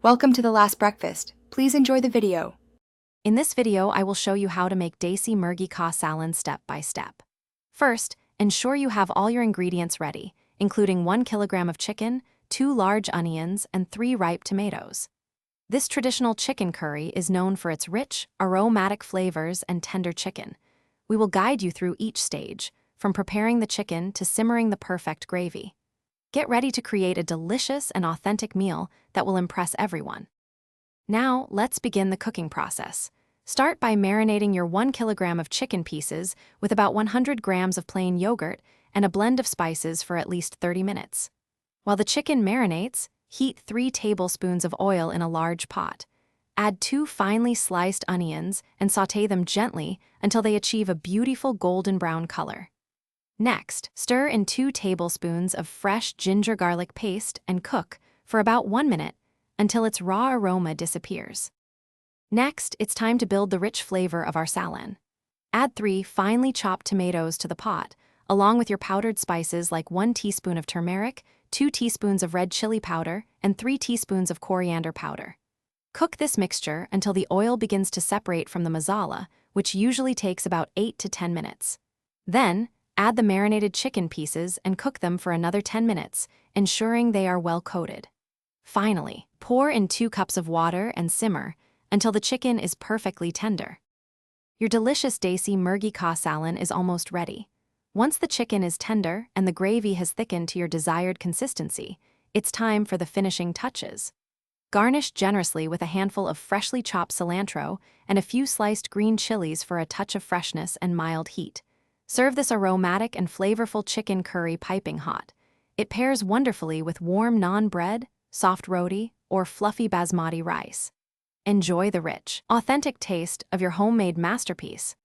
Welcome to the last breakfast. Please enjoy the video. In this video, I will show you how to make Desi Murgi Ka Salan step by step. First, ensure you have all your ingredients ready, including 1 kilogram of chicken, 2 large onions, and 3 ripe tomatoes. This traditional chicken curry is known for its rich, aromatic flavors and tender chicken. We will guide you through each stage, from preparing the chicken to simmering the perfect gravy. Get ready to create a delicious and authentic meal that will impress everyone. Now, let's begin the cooking process. Start by marinating your 1 kilogram of chicken pieces with about 100 grams of plain yogurt and a blend of spices for at least 30 minutes. While the chicken marinates, heat 3 tablespoons of oil in a large pot. Add 2 finely sliced onions and sauté them gently until they achieve a beautiful golden brown color. Next, stir in 2 tablespoons of fresh ginger garlic paste and cook for about 1 minute until its raw aroma disappears. Next, it's time to build the rich flavor of our salan. Add 3 finely chopped tomatoes to the pot, along with your powdered spices like 1 teaspoon of turmeric, 2 teaspoons of red chili powder, and 3 teaspoons of coriander powder. Cook this mixture until the oil begins to separate from the masala, which usually takes about 8 to 10 minutes. Then, add the marinated chicken pieces and cook them for another 10 minutes, ensuring they are well coated. Finally, pour in 2 cups of water and simmer until the chicken is perfectly tender. Your delicious Desi Murgi Ka Salan is almost ready. Once the chicken is tender and the gravy has thickened to your desired consistency, it's time for the finishing touches. Garnish generously with a handful of freshly chopped cilantro and a few sliced green chilies for a touch of freshness and mild heat. Serve this aromatic and flavorful chicken curry piping hot. It pairs wonderfully with warm naan bread, soft roti, or fluffy basmati rice. Enjoy the rich, authentic taste of your homemade masterpiece.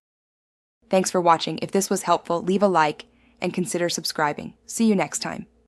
Thanks for watching. If this was helpful, leave a like and consider subscribing. See you next time.